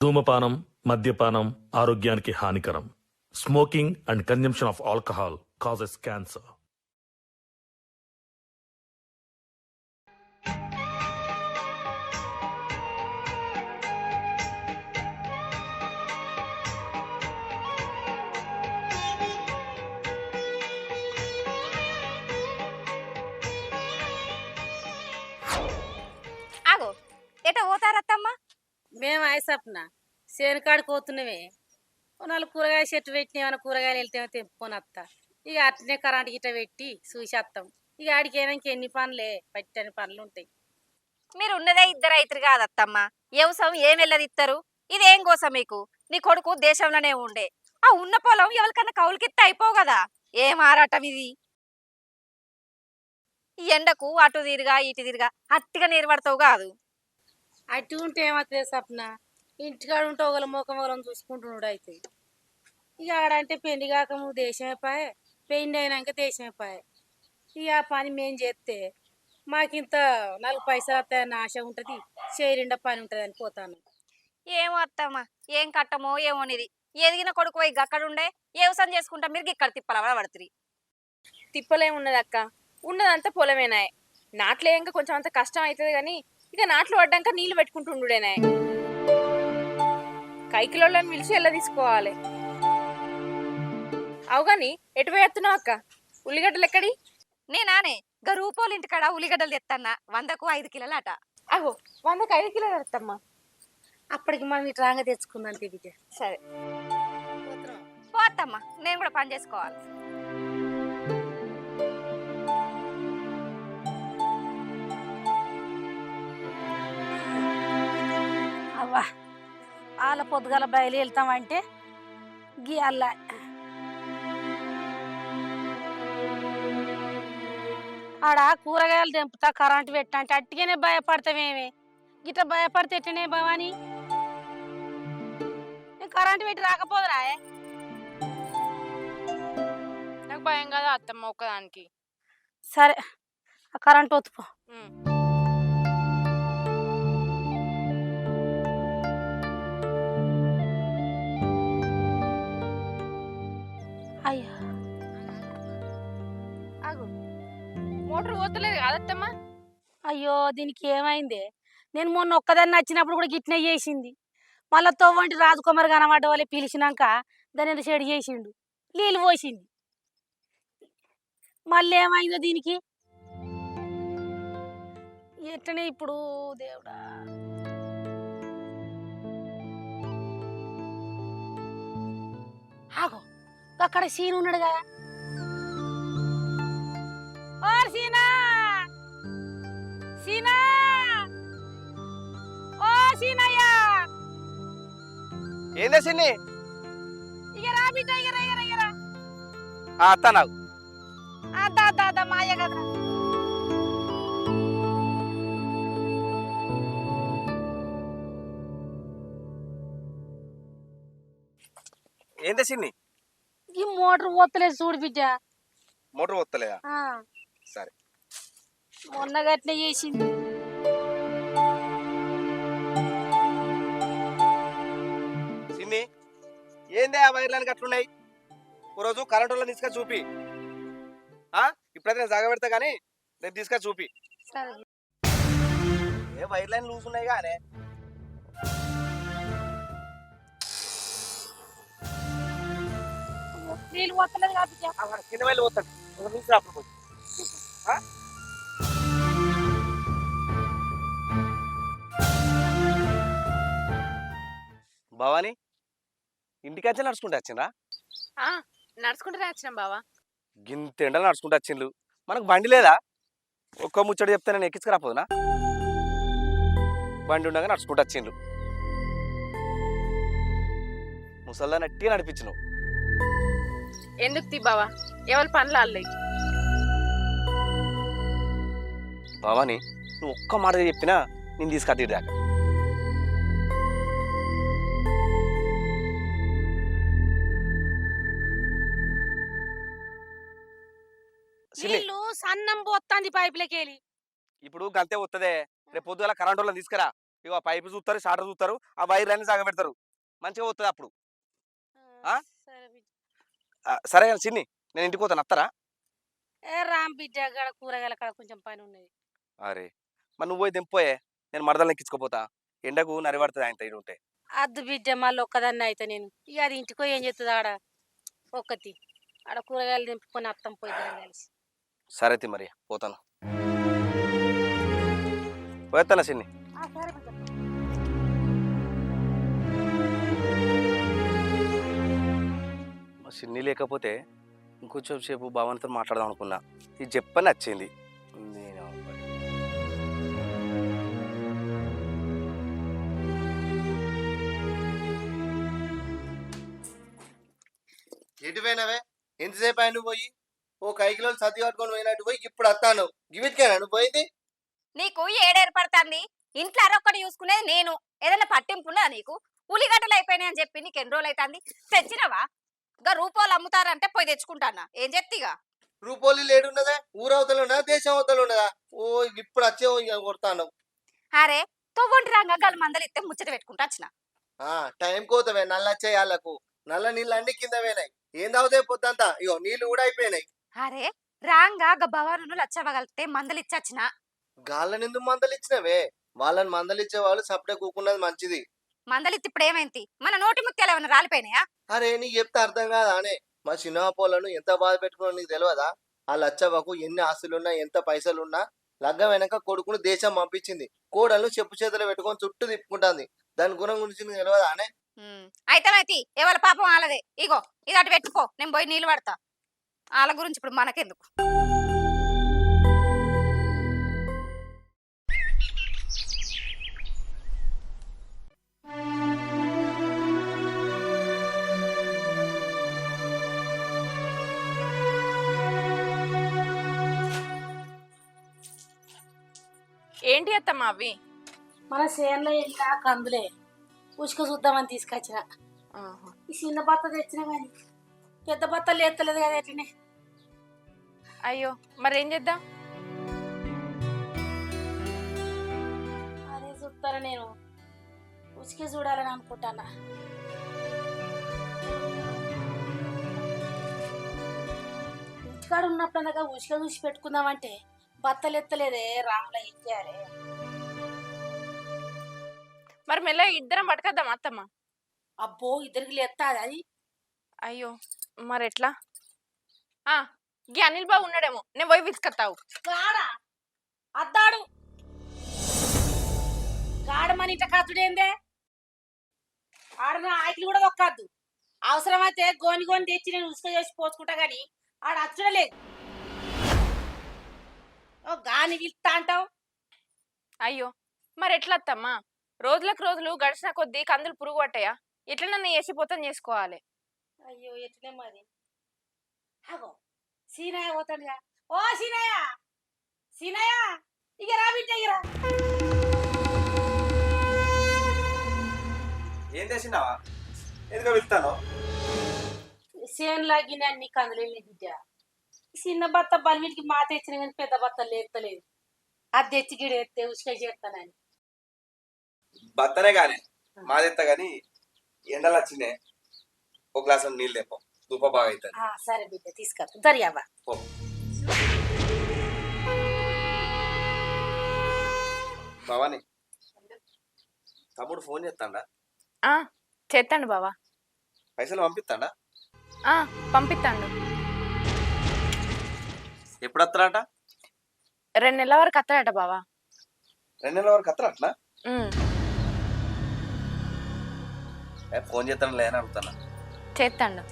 ధూమపానం, మద్యపానం ఆరోగ్యానికి హానికరం. Smoking and consumption of alcohol causes cancer. ఆగో ఎట పోతారత్తమ్మ? మేము ఐసప్న చేనుకాడికి పోతున్నామే. ఓ నాలుగు కూరగాయ చెట్టు పెట్టి ఏమైనా కూరగాయలు వెళ్తేమో తెంపుకొని వస్తా. ఇక అట్నే కరెంట్ గిట్ట పెట్టి చూసి వస్తాం. ఇక ఆడికి అయినాక ఎన్ని పనులే పట్టని పనులు ఉంటాయి. మీరు ఉన్నదే ఇద్దరు రైతురు కాదత్తమ్మ, వ్యవసాయం ఏం వెళ్ళదిస్తారు? ఇదేం కోసం మీకు? నీ కొడుకు దేశంలోనే ఉండే, ఆ ఉన్న పొలం ఎవరికన్నా కౌలుకిత్తే అయిపోవు కదా. ఏం ఆరాటం ఇది? ఈ ఎండకు అటు తిరిగా ఇటు తిరిగా అట్టిగా నీరు పడతావు కాదు. అటు ఉంటే ఏమవుతుంది సప్న? ఇంటికాడ ఉంటే ఒకళ్ళ ముఖం ఒకళ్ళని చూసుకుంటున్నాడు అయితే. ఇక ఆడంటే పెళ్లి కాక నువ్వు దేశమే పాయే, పెళ్లి అయినాక దేశమే పాయే. ఇక ఆ పని మేము చేస్తే మాకింత 4 పైసలు వస్తాయన్న ఆశ ఉంటుంది, చేరిండా పని ఉంటుంది అని పోతాను. ఏమో అత్తమ్మ, ఏం కట్టమో ఏమో నీది. ఎదిగిన కొడుకు పోయి గక్కడుండే వ్యవసాయం చేసుకుంటా, మీరు ఇక్కడ తిప్పల పడుతుంది. తిప్పలేమున్నది అక్క, ఉన్నదంతా పొలమేనాయ్. నాట్లు వేయంగా కొంచెం అంత కష్టం అవుతుంది కానీ ఇక నాట్లు పడ్డాక నీళ్లు పెట్టుకుంటుండుడేనాయ్. కైకిలోళ్ళని పిలిచి ఎలా తీసుకోవాలి. అవుగాని ఎటు వేస్తున్నావు అక్క? ఉల్లిగడ్డలు ఎక్కడి? నేనానే గా రూపోలు ఇంటికాడ ఉల్లిగడ్డలు తెత్తన్నా, 100కు 5 కిలోలు అట. అగో 100కి 5 కిలోలు వద్దమ్మా. అప్పటికి మనం ఇటు రాంగ తెచ్చుకుందాం బిడ్డ. సరే పోతమ్మా, నేను కూడా పని చేసుకోవాలి. అవ్వా వాళ్ళ పొద్దుగాల బయలు వెళ్తామంటే గీ అల్ల ఆడ కూరగాయలు తెంపుతా కరెంటు పెట్టా అంటే అట్టిగానే భయపడతామేమే. గిట్ట భయపడితే ఎట్టనే భవాని? కరెంటు పెట్టి రాకపోదురా? నాకు భయం కదా అత్తమ్మ ఒక్కదానికి. సరే ఆ కరెంటు ఒత్తుపో. అయ్యో అగో మోటార్ పోతలేదు కాదత్తమ్మ. అయ్యో దీనికి ఏమైంది? నేను మొన్న ఒక్కదాన్ని వచ్చినప్పుడు కూడా గిట్నే చేసింది. మళ్ళా తోవంటి రాజకుమార్ కనబడ్డ వాళ్ళే పిలిచినాక దాని ఎంత చెడు చేసిండు, నీళ్ళు పోసింది. మళ్ళీ ఏమైందో దీనికి? ఎట్లనే ఇప్పుడు దేవుడా. ఆగో అక్కడ సీన్ ఉన్నాడు కదా. ఓ సీనా, సీనా, ఓ సీనయ్యా. ఏందే సిన్ని? ఇక రా బిడ్డ, ఇక రా, ఇక రా, ఇక రా. అత్త నాకు అద్దా మాయ కదరా. ఏందే సిన్ని? ఈ మోటార్ పోతలేదు చూడు బిడ్డ. మోటార్ వస్తలేదా? ఆ, సరే మొన్న గట్నే చేసింది. సిన్ని, ఏందే ఆ వైర్లని అట్లున్నాయి? ఓ రోజు కరెంట్ వాళ్ళని తీసుకొని చూపి. ఇప్పుడైతే నేను జాగ పెడతా కానీ నేను తీసుకొని చూపి. సరే ఏ వైర్ లైన్ లూజ్ ఉన్నాయి కానీ నీళ్ళు పోతలేదు కదా బిడ్డ. కింద వైర్లు పోతాడు తీసుకురాప్పుడు పోయి. భవాని ఇంటికి వచ్చి నడుచుకుంటూ వచ్చిండ్రా? నడుచుకుంటూనే వచ్చినాం బావా. గింత ఎండలు నడుచుకుంటూ వచ్చిండ్రు. మనకు బండి లేదా? ఒక్క ముచ్చట చెప్తే నేను ఎక్కించుకురాపోదునా? బండి ఉండగా నడుచుకుంటూ వచ్చిండ్రు. ముసల్దాన్ని అట్టిగా నడిపించినావు. ఎందుకు తీ బావా, ఎవరి పనులు అల్లయి. భవాని నువ్వు ఒక్క మాట చెప్పినా నేను తీసుకొట్టి దాకా. నీళ్ళు సన్నం పోతాంది పైపులకెళ్ళి. ఇప్పుడు గంతే వస్తుందే. రేపు పొద్దుగల కరెంట్ వాళ్ళని తీసుకురా. ఇక పైపు చూస్తారు షాటర్ చూస్తారు ఆ వైర్లన్నీ సాగబెడతారు మంచిగా పోతుంది అప్పుడు ఆ? సరే బిడ్డ. సరే కానీ చిన్ని నేను ఇంటికి పోతాను అత్తరా ఏ రామ్ బిడ్డ కాడ కూరగాయల కాడ కొంచెం పని ఉన్నది. అరే మరి నువ్వు పోయి దింపోయే నేను మరదలు ఎక్కించుకోపోతా ఎండకు నరిపడుతుంది ఆయన ఇటు ఉంటే అద్దు బిడ్డ మళ్ళీ ఒక్కదాన్ని అయితే నేను ఇక అది ఇంటికో ఏం చేస్తుంది ఆడ ఒక్కటి ఆడ కూరగాయలు దింపుకొని అత్తం పోయి కలిసి. సరే తి మరి పోతాను పోతానా చిన్ని సరే బిడ్డ. మా చిన్ని లేకపోతే ఇంకొంచెం సేపు భావనతో మాట్లాడదాం అనుకున్నా ఇది చెప్పని వచ్చింది నేను ఎటు పోయినావే ఎంతసేపు అయిన పోయి ఓ కైకిలో సర్ది కట్టుకొని పోయినట్టు పోయి ఇప్పుడు వస్తాను గివిటికేనా నువ్వు పోయింది నీకు ఏడేర్పడుతుంది ఇంట్లో అరొక్కటి చూసుకునేది నేను ఏదైనా పట్టింపున్నా నీకు ఉల్లిగడ్డలు అయిపోయినాయి అని చెప్పి నీకు ఎన్ని రోజులు అవుతుంది తెచ్చినవా ఇంకా రూపాయలు అమ్ముతారంటే పోయి తెచ్చుకుంటానా ఏం చెప్తిగా రూపోలి లేడున్నదా ఊరవతలు ఉన్నదా దేశం అవతలు ఉన్నదా ఓ ఇప్పుడు వచ్చే కొడతాను అరే తొవ్వంటి రంగాలు మందలు ఇస్తే ముచ్చట పెట్టుకుంటా వచ్చిన టైం కోతవే నల్ల వచ్చేయాళ్ళకు నల్ల నీళ్ళు అన్ని కింద పోయినాయి ఏం తాగుతాయి పొద్దంతా ఇగో నీళ్ళు కూడా అయిపోయినాయి అరే రాంగా భవాను లచ్చవగలితే మందలు ఇచ్చొచ్చిన గాళ్ళని ఎందుకు మందలు ఇచ్చినవే వాళ్ళని మందలు ఇచ్చే వాళ్ళు సపడే కూకున్నది మంచిది మందలు ఇత్తి ఇప్పుడు ఏమైంది మన నోటి ముత్యాలు ఏమైనా రాలిపోయినాయా అరే నీకు చెప్తే అర్థం కాదా అనే మా చిన్నపోలను ఎంత బాధ పెట్టుకున్నా నీకు తెలియదా ఆ లచ్చవ్వకు ఎన్ని ఆస్తులున్నా ఎంత పైసలున్నా లగ్గం వెనక కొడుకును దేశం పంపించింది కోడలను చెప్పు చేతులు పెట్టుకొని చుట్టూ తిప్పుకుంటుంది దాని గుణం గురించి నీకు తెలియదా అనే అయితే ఎవరి పాపం వాళ్ళదే ఇగో ఇది అటు పెట్టుకో నేను పోయి నీళ్ళు పడతా వాళ్ళ గురించి ఇప్పుడు మనకెందుకు ఏంటి అత్తమ్మ అవి మన చేనులో వెళ్ళినా కందులే ఉసుక చూద్దామని తీసుకొచ్చిన ఈ చిన్న బత్త తెచ్చిన కానీ పెద్ద బత్త లేస్తలేదు కదా ఎట్లనే. అయ్యో మరి ఏం చేద్దాం అదే చూస్తాను నేను ఉసుకే చూడాలని అనుకుంటానా. ఇంటికాడ ఉన్నప్పుడు అనగా ఉసుక చూసి పెట్టుకుందామంటే బత్తలు ఎత్తలేదే రాముల ఏం చేయాలి. మరి మెల్ల ఇద్దరం పట్టుకొద్దాం అత్తమ్మ. అబ్బో ఇద్దరికి లేస్తాది అది. అయ్యో మరి ఎట్లా గీ అనిల్ బాబు ఉన్నాడేమో నేను పోయి విసుకొత్తావు. గాడా అద్దాడు గాడమని ఇంట కత్తుడేందే ఆడన ఆకిలి కూడా దొక్కద్దు. అవసరమైతే గోని గోని తెచ్చి నేను ఉసుక చేసి పోసుకుంటా గాని ఆడ అచ్చుడలేదు. ఓ గాని పిలుస్తా అంటావు. అయ్యో మరి ఎట్లా అత్తమ్మ రోజులకు రోజులు గడిచిన కొద్దీ కందులు పురుగు పట్టాయా ఎట్లా నన్ను వేసిపోతాం చేసుకోవాలి. అయ్యో ఎట్లే మరి. అగో సీనయ్య పోతాడుగా. ఓ సీనయ్య సీనయ్య ఇక రా బిడ్డ ఇక రా. ఏం చేసినావా ఎందుకు వెళ్తాను సేన్ లాగిన అన్ని కందులు వెళ్ళి బిడ్డ. చిన్న బత్త బలిమిటికి మాత ఇచ్చిన కానీ పెద్ద బత్త లేస్తలేదు. అది తెచ్చి గిడ ఎత్తే ఉసుక చేస్తానని. భర్తనే కానీ మాదెత్త కానీ ఎండలు వచ్చినాయి ఒక గ్లాసు నీళ్ళు తెప్ప దుప్ప బాగా అవుతుంది. సరే బిడ్డ తీసుకొస్తా దర్యావా. భవాని తమ్ముడు ఫోన్ చేస్తాడా చేస్తాండు బావా. పైసలు పంపిస్తాడా పంపిస్తాండు. ఎప్పుడు వస్తాడట 2 నెలల వరకు వస్తాడట బావా. 2 నెలల వరకు వస్తాడట్నా ఫోన్ చేస్తాను లేని అడుగుతాను. చేస్తాండు.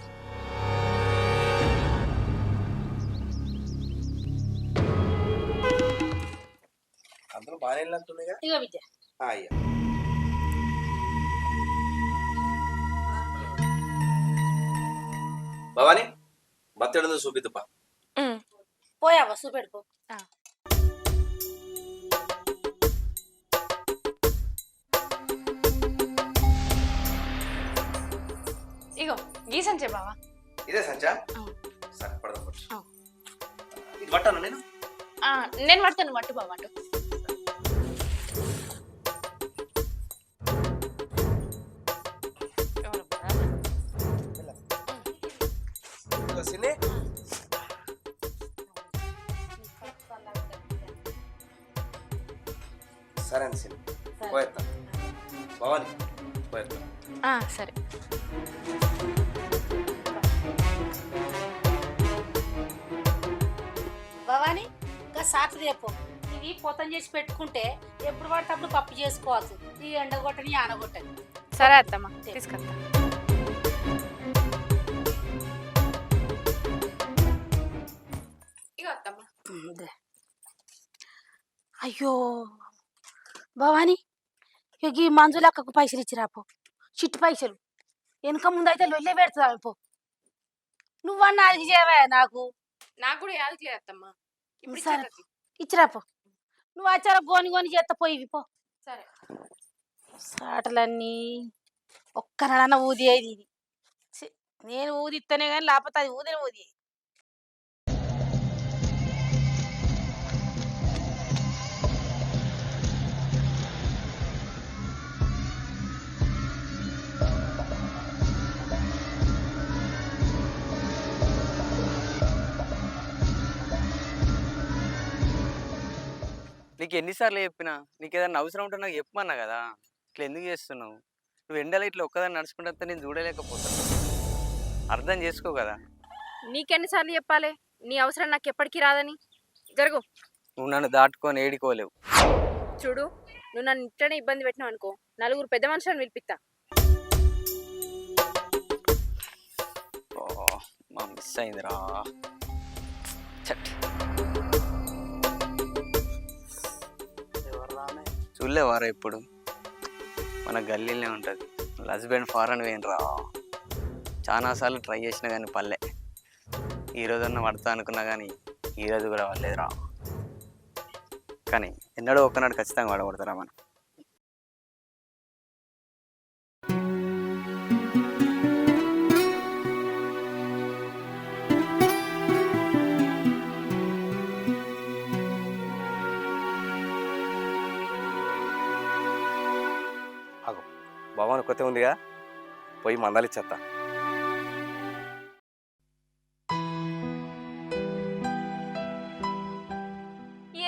అందరూ బాగానే వెళ్ళినట్టున్నాయిగా. ఇగో బిడ్డ అయ్యా భవాని బత్తడు చూపిద్దుపా. పోయావా చూపెడుకో. ఇగో గీ సంచే బావా. ఇదే సంచా సరే పడదాం ఇది పట్టాను నేను. నేను పడతాను పట్టు బావా. సిన్ని సరే అండి సిన్ని పోయేస్తా భవాని పోయేస్తా సరే. భవాని ఇంకా సాకు రేపు ఇవి పొతం చేసి పెట్టుకుంటే ఎప్పుడు పడితే అప్పుడు పప్పు చేసుకోవచ్చు. ఈ ఎండగొట్టని ఆనగొట్టని. సరే అత్తమ్మ తీసుకొస్తా. ఇగో అత్తమ్మ. అయ్యో భవాని ఇక ఈ మంజులక్కకు పైసలు ఇచ్చిరాపో, చిట్టు పైసలు. వెనక ముందు అయితే లొల్లే పెడతా పో. నువ్వన్నా అది చేయవా నాకు? నాకు కూడా యాదకి లేదు అత్తమ్మ. ఇప్పుడు సరే. ఇచ్చేస్తా. ఇచ్చిరాపో. నువ్వు వచ్చారా గోని చేస్తా పోయి పో. సరే. సాటలన్నీ ఒక్కనాడన్నా ఊది అయ్యేది ఇది. ఛీ, నేను ఊదిస్తేనే కానీ లేకపోతే అది ఊదిన ఊది. నీకు ఎన్నిసార్లు చెప్పినా నీకు ఏదైనా అవసరం ఉంటే నాకు చెప్పమన్నా కదా, ఇట్లా ఎందుకు చేస్తున్నావు? నువ్వు ఎండలో ఇట్లా ఒక్కదాన్ని నడుచుకుంటే నేను చూడలేకపోతాను. అర్థం చేసుకో కదా. నీకెన్నిసార్లు చెప్పాలి నీ అవసరం నాకు ఎప్పటికీ రాదని? జరుగు. నువ్వు నన్ను దాటుకొని ఏడుకోలేవు. చూడు, నువ్వు నన్ను ఇంట్లోనే ఇబ్బంది పెట్టినావు అనుకో, నలుగురు పెద్ద మనుషులను పిలిపిస్తా. మా మిస్ అయిందిరా. చూడలేవారా ఇప్పుడు మన గల్లీలోనే ఉంటుంది. హస్బెండ్ ఫారెన్ పోయినరా. చాలాసార్లు ట్రై చేసినా కానీ పల్లె. ఈరోజన్నా పడతా అనుకున్నా కానీ ఈరోజు కూడా పడలేదురా. కానీ ఎన్నడూ ఒక్కనాడు ఖచ్చితంగా పడగొడతారా మనం. భవాని కొత్త ఉందిగా, పోయి మందాలు ఇచ్చేస్తా.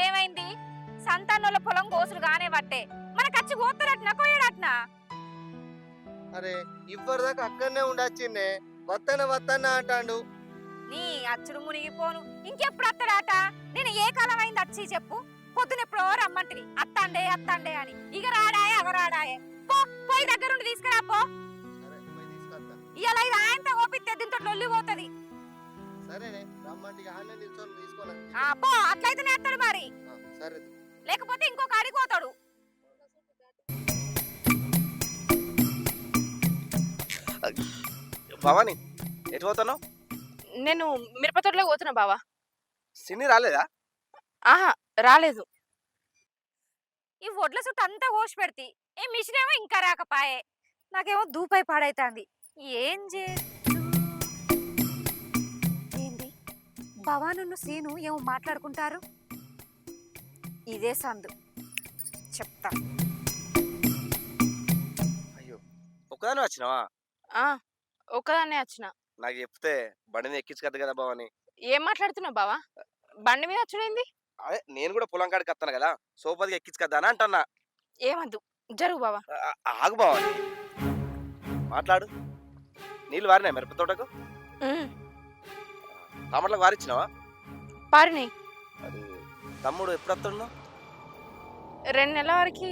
ఏమైంది? సంతానోళ్ళ పొలం కోసులు గానే పట్టే మన కచ్చి కోతలట్నా కోయడట్నా? అరే ఇవ్వరిదాకా అక్కడనే ఉండొచ్చిందే, వత్తన అంటాడు. నీ అచ్చుడు మునిగిపోను, ఇంకెప్పుడు అత్తడాట? నేను ఏ కాలం అయింది వచ్చి చెప్పు? పొద్దునెప్పుడో రమ్మంటివి అత్తండే అని, ఇక రాడాయే అవరాడాయే. పోయి దగ్గరుండి తీసుకురా పో. సరే పోయి తీసుకొస్తా. ఇలా ఇది ఆయనతో ఓపిస్తే దీంతో లొల్లి పోతుంది. సరేనే రమ్మంటే ఆన్లైన్ నిల్చొని తీసుకోవాలి. పో, అట్లయితేనే అత్తాడు మరి, సరే లేకపోతే ఇంకో కాడికి పోతాడు. భవాని ఎటు పోతున్నావు? నేను మిరపతోటలోకి పోతున్నా బావా. సిన్ని రాలేదా? ఆహా, రాలేదు. ఈ వడ్ల చుట్టూ అంతా కోసి పెడితే ఏ మిషన్ ఏమో ఇంకా రాకపాయే. నాకేమో దూపై పాడైతాంది. ఏం ఏంది భవానును సీను ఏమో మాట్లాడుకుంటారు. ఇదే సందు, చెప్తా. అయ్యో ఒక్కదాని వచ్చినావా? ఒక్కదాన్నే వచ్చిన. నాకు చెప్తే బండిని ఎక్కించగద్దు కదా భవాని. ఏం మాట్లాడుతున్నావు బావా? బండి మీద వచ్చుడేంది? అదే నేను కూడా పొలం కాడికి వస్తాను కదా, సోపతికి ఎక్కించగద్దా అని అంటున్నా. ఏమద్దు, జరుగు బావా. ఆగు భవాని, మాట్లాడు. నీళ్ళు వారినాయి మిరప తోటకు? టమాటాలకు వారిచ్చినావా? పారినాయి. అది తమ్ముడు ఎప్పుడు వస్తున్నావు? 2 నెలల వరకు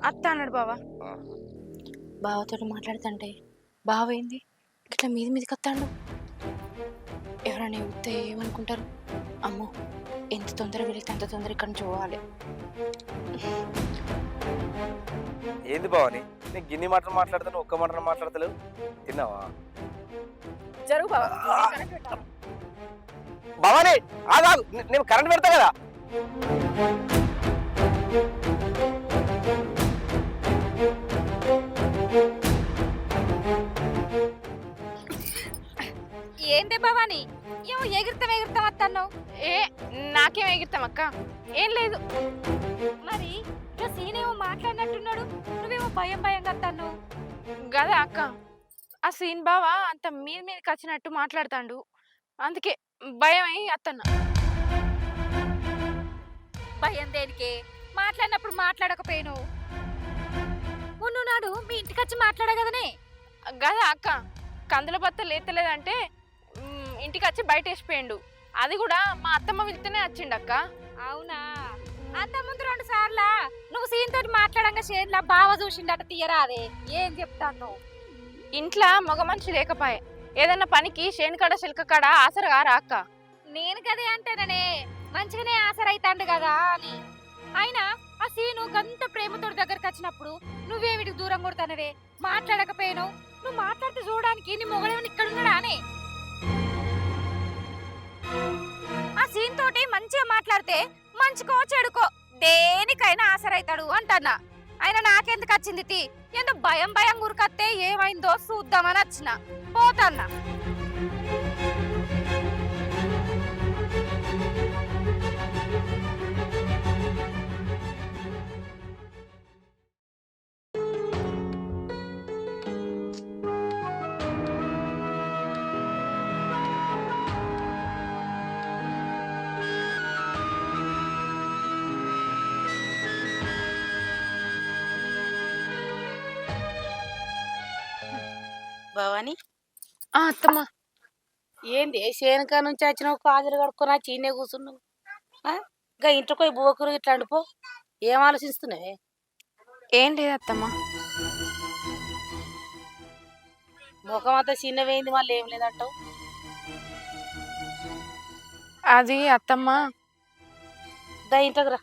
అత్త అన్నాడు బావా. బావతో మాట్లాడుతుంటే బావేంది ఇట్లా మీదికి వస్తాడు? ఎవరైనా చెప్తే ఏమనుకుంటారు? అమ్మో, ఎంత తొందరగా వెళితే అంత తొందర ఇక్కడ నుంచి పోవాలి. ఏంది భవాని, నేను గిన్ని మాటలు మాట్లాడతాను, ఒక్క మాటలు మాట్లాడతలేవు. తిన్నావా? జరుగు బావా. భవాని ఆగు, నేను కరెంట్ పెడతా కదా. ఏందే భవాని ఏమో ఎగిరితాం వస్తున్నావు? నాకేం ఎగిరితాం అక్క, ఏం లేదు. మరి ఇట్లా సీనేమో మాట్లాడినట్టున్నాడు, నువ్వేమో భయంగా వస్తున్నావు. గదా అక్క, ఆ సీన్ బావా అంత మీదకి వచ్చినట్టు మాట్లాడుతాండు. అందుకే భయం అయి అత్తన్న. భయం దేనికి? మాట్లాడినప్పుడు మాట్లాడకపోయాను. మొన్న నాడు మీ ఇంటికి వచ్చి మాట్లాడగదనే. గదా అక్క, కందుల బత్త లేతలేదంటే ఇంటికి వచ్చి బయట వేసిపోయిండు. అది కూడా మా అత్తమ్మ వెళ్తేనే వచ్చిండు అక్క. అవునా? అంత ముందు 2 సార్లా నువ్వు సీన్ తోటి మాట్లాడంగా షేర్లా బావ చూసిండట, తీయరా అదే ఏం చెప్తాను. ఇంట్లో మగ మనిషి లేకపాయే, ఏదన్నా పనికి శేనుకాడ చిలకకాడ ఆసరగా రా అక్క. నేను కదే అంటాననే, మంచిగానే ఆసరైతాండు కదా అని. అయినా ఆ సీను గంత ప్రేమతోటి దగ్గరకు వచ్చినప్పుడు నువ్వేమిటికి దూరం కొడతానవే? మాట్లాడకపోయాను. నువ్వు మాట్లాడితే చూడడానికి నీ మొగడేమని ఇక్కడ ఉన్నాడా అని. ఆ సీన్ తోటి మంచిగా మాట్లాడితే మంచికో చెడుకో దేనికైనా ఆసరైతాడు అంటన్నా. అయినా నాకెందుకు వచ్చింది టీ? ఏందో భయం భయం గురికత్తే ఏమైందో చూద్దామని వచ్చిన, పోతన్నా. భవాని, అత్తమ్మ, ఏంది శేనకా నుంచి వచ్చినావు, కాజలు కడుక్కొని చీనే కూర్చున్నావు? ఇంకా ఇంటికి పోయి బోకురు ఇట్లా అండిపో. ఏం ఆలోచిస్తున్నావే? ఏం లేదు అత్తమ్మ. ముఖం అంతా చిన్నవేయింది, మళ్ళీ ఏం లేదంటావు? అది అత్తమ్మ, దా ఇంట్లోకి రా.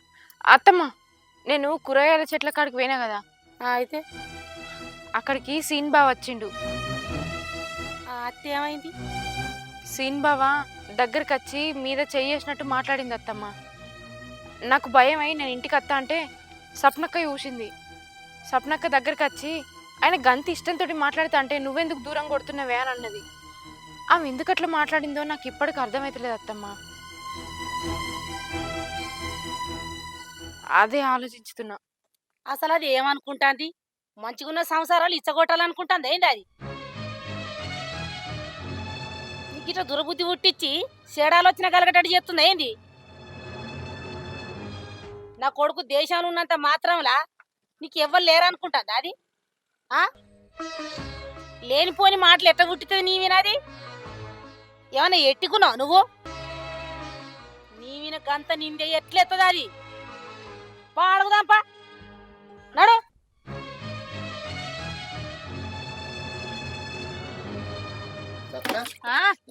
అత్తమ్మ నేను కూరగాయల చెట్ల కాడికి పోయినా కదా, అయితే అక్కడికి సీన్ బావ వచ్చిండు. అత్త ఏమైంది? సీన్ బావ దగ్గరికి వచ్చి మీద చెయ్యేసినట్టు మాట్లాడింది అత్తమ్మ. నాకు భయం అయి నేను ఇంటికి వస్తా అంటే సప్నక్క చూసింది. సప్నక్క దగ్గరికి వచ్చి ఆయన గంతి ఇష్టంతో మాట్లాడుతా అంటే నువ్వెందుకు దూరం కొడుతున్నావే అని అన్నది. ఆమె ఎందుకు అట్లా మాట్లాడిందో నాకు ఇప్పటికి అర్థమవుతలేదు అత్తమ్మ. అదే ఆలోచించుతున్నా. అసలు అది ఏమనుకుంటాంది? మంచిగున్న సంసారాలు ఇచ్చగొట్టాలనుకుంటుంది ఏంటి అది? నీకు ఇట్లా దురబుద్ధి పుట్టించి సేడాలు వచ్చిన కలగటట్టు చేస్తుంది ఏంది? నా కొడుకు దేశంలో ఉన్నంత మాత్రంలా నీకు ఎవ్వరు లేరనుకుంటుంది అది? లేనిపోని మాటలు ఎట్లా పుట్టితుంది నీ వినది? ఏమన్నా ఎట్టుకున్నావు నువ్వు? నీ విన గంత నిందే ఎట్లెత్తది అది? పాడుగుదాంపా, నడు.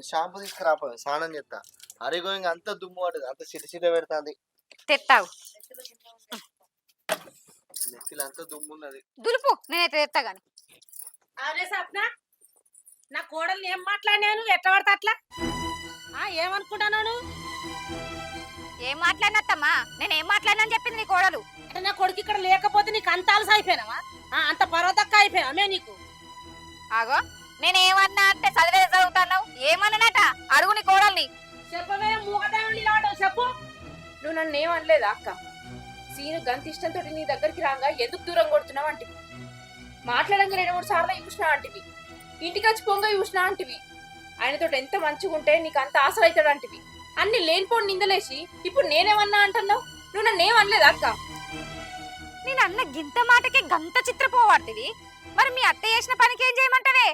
షాంపూ తీసుకురాపో, స్నానం చేస్తా. అరిగోయింగ్ అంత దుమ్ము పడుతుంది, అంత సిట పెడుతుంది. తెత్తావు నెత్తిలో అంత దుమ్ము ఉన్నది. దులుపు, నేనైతే తెత్తా గాని. అదే సప్న, నా కోడల్ని ఏం మాట్లాడినాను? ఎట్లా పడతా అట్లా? ఏమనుకుంటాను? ఏం మాట్లాడినత్తమ్మా? నేనేం మాట్లాడినా చెప్పింది నీ కోడలు. అంటే నా కొడుకు ఇక్కడ లేకపోతే నీకు అంత అలస అయిపోయినావా? అంత పర్వతక్క అయిపోయినా నీకు? ఆగో, నేనేమన్నా అంటే చదివేది చదువుతాను. ఏమన్నానట అడుగు నీ కోడల్ని. చెప్పవే, మూగదాన్ని చెప్పు. నువ్వు నన్ను ఏమనలేదా అక్క? సీను గంతి ఇష్టంతో నీ దగ్గరికి రాగా ఎందుకు దూరం కొడుతున్నావు అంటివి. మాట్లాడంగా 2-3 సార్లు చూసినా అంటివి. ఇంటికి వచ్చి పొంగ చూసినా అంటివి. ఆయనతో ఎంత మంచిగా ఉంటే నీకు అంత ఆశలు అవుతాడు అంటివి. అన్ని లేనిపోని నిందలేసి ఇప్పుడు నేనేమన్నా అంటున్నావు. నువ్వు నన్ను ఏమనలేదా అక్క? నేను అన్న గింత మాటకి గంత చిత్రపోవాడుతుంది. మరి మీ అత్త చేసిన పనికి ఏం చేయమంటావే?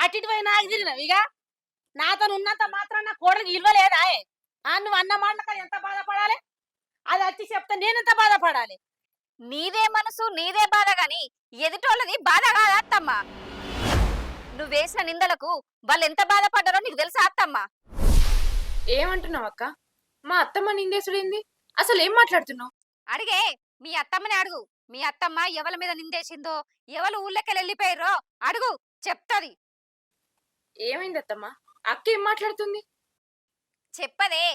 అటు పోయి నాకు తిరిగినావు ఇక. నాతో ఉన్నంత మాత్రం నా కోడలికి విలువ లేదా? నువ్వు అన్న మాటక ఎంత బాధపడాలి? అది వచ్చి చెప్తే నేనెంత బాధపడాలి? నీదే మనసు నీదే బాధ గాని ఎదుటోళ్ళది బాధ కాదా అత్తమ్మ? నువ్వేసిన నిందలకు వాళ్ళు ఎంత బాధపడ్డారో నీకు తెలుసా అత్తమ్మ? ఏమంటున్నావు అక్క? మా అత్తమ్మ నిందేసుడేంది? అసలు ఏం మాట్లాడుతున్నావు? అడిగే, మీ అత్తమ్మని అడుగు. మీ అత్తమ్మ ఎవరి మీద నిందేసిందో, ఎవరు ఊళ్ళకెళ్ళి వెళ్ళిపోయారో అడుగు, చెప్తది. ఏమైంది అత్తమ్మ? అక్క ఏం మాట్లాడుతుంది? చెప్పదే,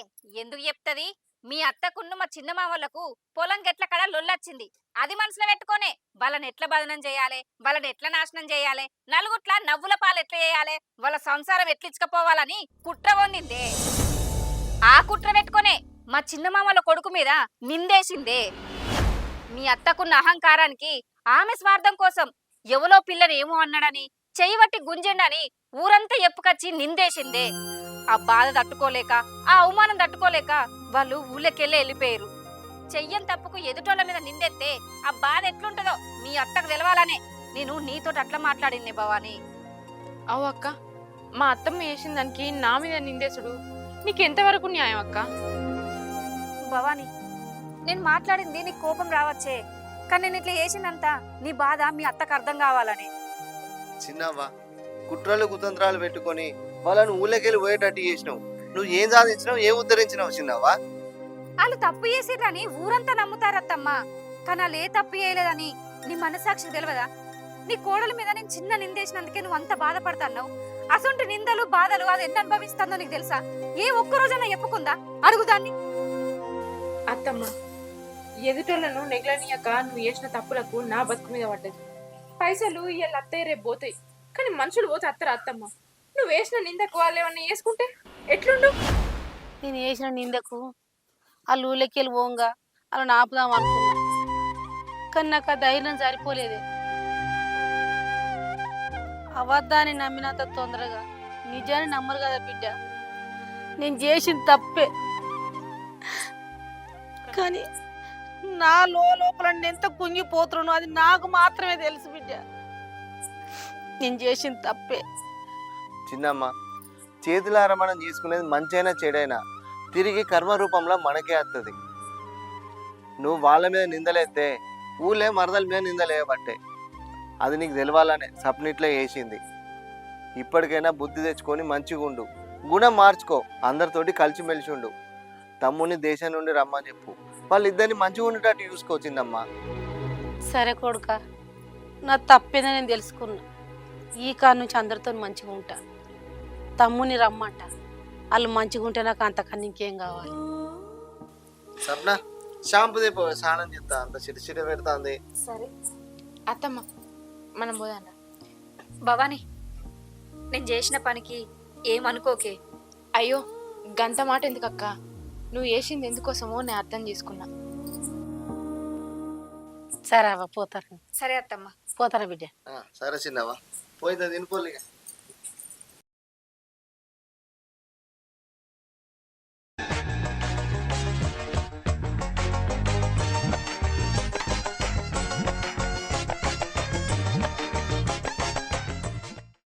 ఎందుకు చెప్తది? మీ అత్తకున్ను మా చిన్న మామలకు పొలం గెట్ల కడ లొల్లొచ్చింది. అది మనసులో పెట్టుకోనే వాళ్ళని ఎట్లా బదనం చేయాలి, వాళ్ళని ఎట్లా నాశనం చేయాలి, నలుగుట్ల నవ్వుల పాలు ఎట్లా చేయాలి, వాళ్ళ సంసారం ఎట్లించుకపోవాలని కుట్ర వండిందే. ఆ కుట్ర పెట్టుకోనే మా చిన్న మామల కొడుకు మీద నిందేసిందే. మీ అత్తకున్న అహంకారానికి, ఆమె స్వార్థం కోసం ఎవలో పిల్లని ఏమో అన్నాడని చెయ్యి వట్టి గుంజెండని ఊరంతా ఎప్పుకొచ్చి నిందేసిందే. ఆ బాధ తట్టుకోలేక, ఆ అవమానం తట్టుకోలేక వాళ్ళు ఊళ్ళకెళ్ళి వెళ్ళిపోయారు. చెయ్యని తప్పుకు ఎదుటోళ్ళ మీద నిందెత్తే ఆ బాధ ఎట్లుంటుందో మీ అత్తకు తెలవాలనే నేను నీతోటి అట్లా మాట్లాడింది భవాని. అవు అక్క, మా అత్తమ్మ వేసిన దానికి నా మీద నిందేసుడు నీకెంతవరకు న్యాయం అక్క? భవాని, నేను మాట్లాడింది నీకు కోపం రావచ్చే, కానీ నేను ఇట్లా చేసిందంతా నీ బాధ మీ అత్తకు అర్థం కావాలని. చిన్నవ్వ, కుట్రలు కుతంత్రాలు పెట్టుకొని వాళ్ళను ఊళ్ళకెళ్ళి పోయేటట్టు చేసినావు. నువ్వు ఏం సాధించినావు, ఏం ఉద్ధరించినావు చిన్నవ్వ? వాళ్ళు తప్పు చేసిర్రని ఊరంతా నమ్ముతారత్తమ్మా, కానీ వాళ్ళు ఏ తప్పు చేయలేదని నీ మనసాక్షికి తెలియదా? నీ కోడల మీద నేను చిన్న నిందేసినందుకే నువ్వు అంత బాధపడతావు. అసొంటి నిందలు బాధలు అది ఎన్ని అనుభవిస్తుందో నీకు తెలుసా? ఏ ఒక్కరోజైనా చెప్పుకుందా? అడుగుదాన్ని. అత్తమ్మ, ఎదుటోళ్ళను నెగలనీయక నువ్వు చేసిన తప్పులకు నా బతుకు మీద పడ్డది. పైసలు ఇవాళ అత్తయ్య రేపు పోతాయి, కానీ మనుషులు పోతే అత్తరా అత్తమ్మ? నువ్వు వేసిన నిందకు వాళ్ళు ఏమన్నా వేసుకుంటే ఎట్లుండు? నేను వేసిన నిందకు వాళ్ళు ఊళ్ళకెళ్ళి పోంగా వాళ్ళని ఆపుదాం అనుకున్నా, కానీ నాకు ఆ ధైర్యం సరిపోలేదే. అబద్ధాన్ని నమ్మినంత తొందరగా నిజాన్ని నమ్మరు కదా బిడ్డ. నేను చేసిన తప్పే, కానీ నా లోపల నేను ఎంత కుంగిపోతున్నానో అది నాకు మాత్రమే తెలుసు బిడ్డ. నేను చేసిన తప్పే. చిన్నమ్మ, చేతులారా మనం చేసుకునేది మంచైనా చెడైనా తిరిగి కర్మ రూపంలో మనకే వస్తుంది. నువ్వు వాళ్ళ మీద నిందలేస్తే ఊళ్ళే మరదల మీద నిందలేయబట్టే. అది నీకు తెలవాలనే సప్నిట్లో వేసింది. ఇప్పటికైనా బుద్ధి తెచ్చుకొని మంచిగా ఉండు, గుణం మార్చుకో, అందరితోటి కలిసిమెలిసి ఉండు. తమ్ముని దేశం నుండి రమ్మని చెప్పు, వాళ్ళిద్దరిని మంచిగా ఉండేటట్టు చూసుకోవచ్చిందమ్మా. సరే కొడుక, నా తప్పేదని నేను తెలుసుకున్నా. ఈ కాడ నుంచి అందరితో మంచిగా ఉంటా. తమ్ముని రమ్మంట, వాళ్ళు మంచిగా ఉంటే నాకు అంతకన్నా ఇంకేం కావాలి. సప్న, షాంపూ తెపో, స్నానం చేస్తా, అంత చిట పెడతాంది. సరే అత్తమ్మ, మనం పోదాం. భవాని, నేను చేసిన పనికి ఏమనుకోకే. అయ్యో, గంత మాట ఎందుకు అక్క? నువ్వు వేసింది ఎందుకోసమో నేను అర్థం చేసుకున్నా. సరే అవ్వ, పోతాను. సరే అత్తమ్మ. పోతాను బిడ్డ. సరే చిన్నవా, పోయిందా తినిపోలే.